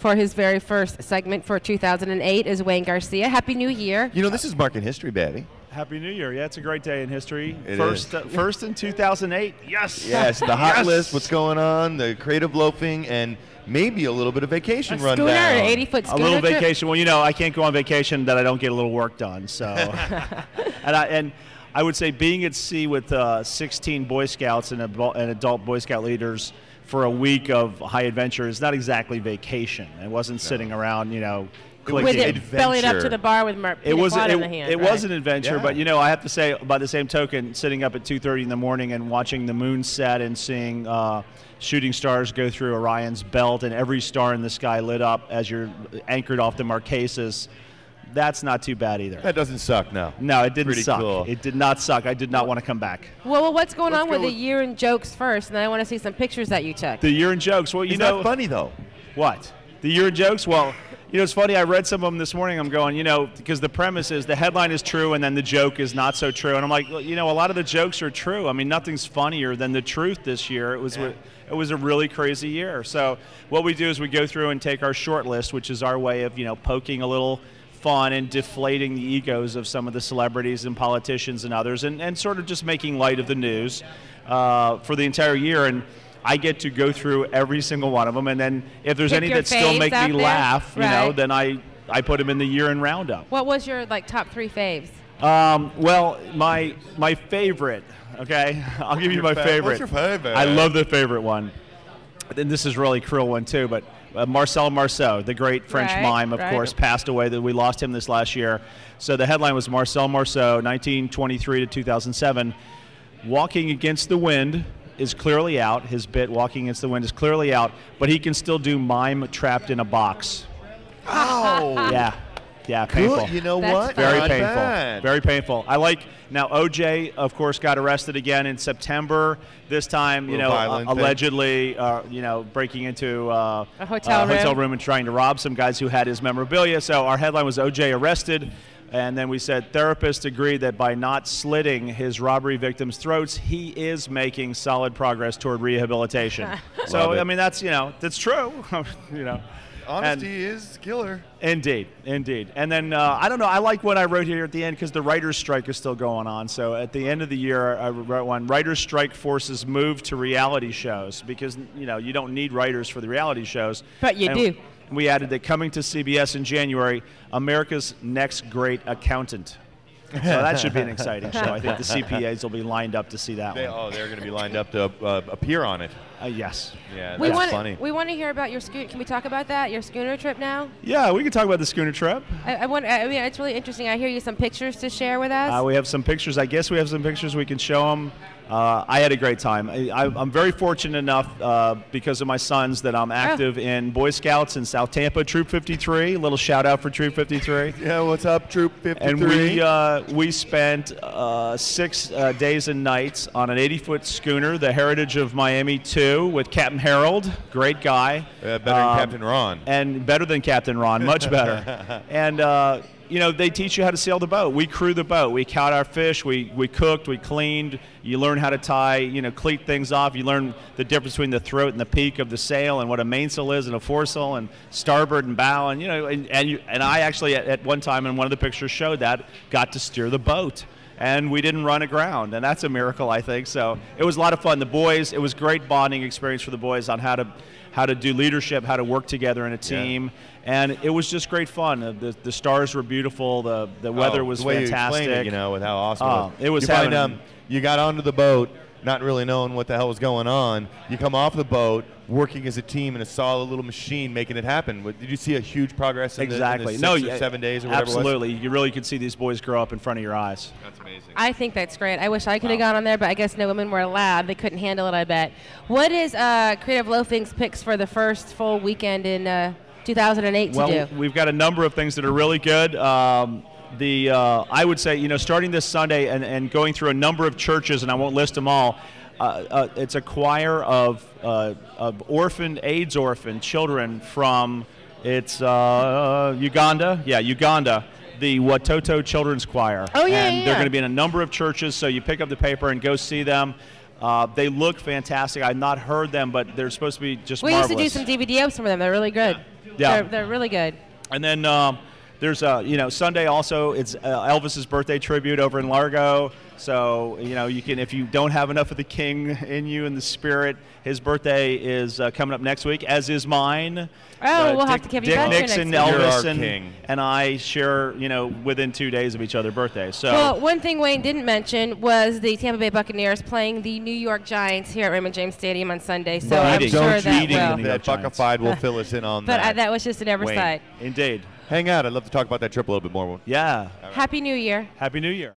for his very first segment for 2008 is Wayne Garcia. Happy New Year. You know, this is marking history, baby. Happy New Year. Yeah, it's a great day in history. It First in 2008. Yes. Yes, the hot Yes. list, what's going on, the Creative Loafing, and maybe a little bit of vacation rundown. Schooner, an 80-foot A schooner little trip? vacation. Well, you know, I can't go on vacation that I don't get a little work done. So, and I would say being at sea with 16 Boy Scouts and adult Boy Scout leaders for a week of high adventure is not exactly vacation. It wasn't sitting around, you know, With clicking. it bellied up to the bar with It was in the hand. it right? was an adventure, but you know, I have to say, by the same token, sitting up at 2:30 in the morning and watching the moon set and seeing shooting stars go through Orion's belt and every star in the sky lit up as you're anchored off the Marquesas, that's not too bad either. That doesn't suck, no. No, it didn't Pretty suck. cool. It did not suck. I did not want to come back. Well, what's going Let's on with go the year in jokes first, and then I want to see some pictures that you took. The year in jokes. Well, you It's know, not funny, though. what? The year in jokes? Well, you know, it's funny. I read some of them this morning. I'm going, you know, because the premise is the headline is true and then the joke is not so true. And I'm like, well, you know, a lot of the jokes are true. I mean, nothing's funnier than the truth this year. It was a really crazy year. So what we do is we go through and take our short list, which is our way of, you know, poking a little fun and deflating the egos of some of the celebrities and politicians and others, and sort of just making light of the news for the entire year. And I get to go through every single one of them, and then if there's Pick any your that still faves make out me there? laugh, you know, Right. then I put them in the year-end roundup. What was your top 3 faves? Well, my favorite, okay? I'll give you my favorite. What's your favorite? I love the favorite one. And this is a really cruel one, too, but Marcel Marceau, the great French Right, mime, of right. course, passed away. We lost him this last year. So the headline was Marcel Marceau, 1923 to 2007, walking against the wind is clearly out. His bit, Walking Against the Wind, is clearly out, but he can still do mime trapped in a box. Oh. Yeah, painful. Good. You know That's what? fun. Very Not painful. bad. Very painful. I like now. OJ, of course, got arrested again in September. This time, you Little know, violent thing. allegedly, you know, breaking into A hotel room. and trying to rob some guys who had his memorabilia. So our headline was OJ arrested, and then we said therapists agreed that by not slitting his robbery victims' throats, he is making solid progress toward rehabilitation. So Love it. I mean, that's that's true. you know. Honesty is killer. Indeed. And then, I don't know, I like what I wrote here at the end because the writer's strike is still going on. So at the end of the year, I wrote one, writer's strike forces move to reality shows because, you know, you don't need writers for the reality shows. But you And do. We added that coming to CBS in January, America's Next Great Accountant. So that should be an exciting show. I think the CPAs will be lined up to see that one. They're going to be lined up to appear on it. Yes. Yeah, We that's want funny. we want to hear about your schooner. Can we talk about that? Your schooner trip now? Yeah, we can talk about the schooner trip. I mean, it's really interesting. I hear you some pictures to share with us. We have some pictures. I guess we have some pictures we can show them. I had a great time. I'm very fortunate enough because of my sons that I'm active in Boy Scouts in South Tampa, Troop 53. A little shout out for Troop 53. Yeah, what's up, Troop 53? And we spent 6 days and nights on an 80-foot schooner, the Heritage of Miami 2, with Captain Harold, great guy. Better than Captain Ron. And better than Captain Ron, much better. And you know, they teach you how to sail the boat. We crew the boat. We caught our fish. We cooked. We cleaned. You learn how to tie, you know, cleat things off. You learn the difference between the throat and the peak of the sail, and what a mainsail is and a foresail, and starboard and bow. And you know, and I actually at one time in one of the pictures showed that got to steer the boat. And we didn't run aground, and that's a miracle, I think. So it was a lot of fun. The boys, it was great bonding experience for the boys on how to do leadership, how to work together in a team, and it was just great fun. The stars were beautiful. The weather was the way fantastic. You explained it, you know, with how awesome it was. You find you got onto the boat, not really knowing what the hell was going on. You come off the boat, working as a team in a solid little machine, making it happen. Did you see a huge progress in the 6 or 7 days or whatever it was? Absolutely. You really could see these boys grow up in front of your eyes. That's amazing. I think that's great. I wish I could have gone on there, but I guess no women were allowed. They couldn't handle it, I bet. What is Creative Loafing's picks for the first full weekend in 2008 to do? Well, we've got a number of things that are really good. I would say, you know, starting this Sunday and going through a number of churches, and I won't list them all, it's a choir of AIDS orphan children from Uganda. Yeah, Uganda. The Watoto Children's Choir. Oh, yeah, And yeah. they're going to be in a number of churches, so you pick up the paper and go see them. They look fantastic. I've not heard them, but they're supposed to be just We marvelous. used to do some DVD of some of them. They're really good. Yeah. They're really good. And then there's Sunday also. It's Elvis's birthday tribute over in Largo. So you can, if you don't have enough of the king in you and the spirit, his birthday is coming up next week, as is mine. Oh, we'll have to give you back Nixon, next week. Elvis, and I share within 2 days of each other's birthdays. So well, one thing Wayne didn't mention was the Tampa Bay Buccaneers playing the New York Giants here at Raymond James Stadium on Sunday. So I'm sure that Buccafied will fill us in on that. But that was just an oversight. Indeed. Hang out. I'd love to talk about that trip a little bit more. Yeah. Happy New Year. Happy New Year.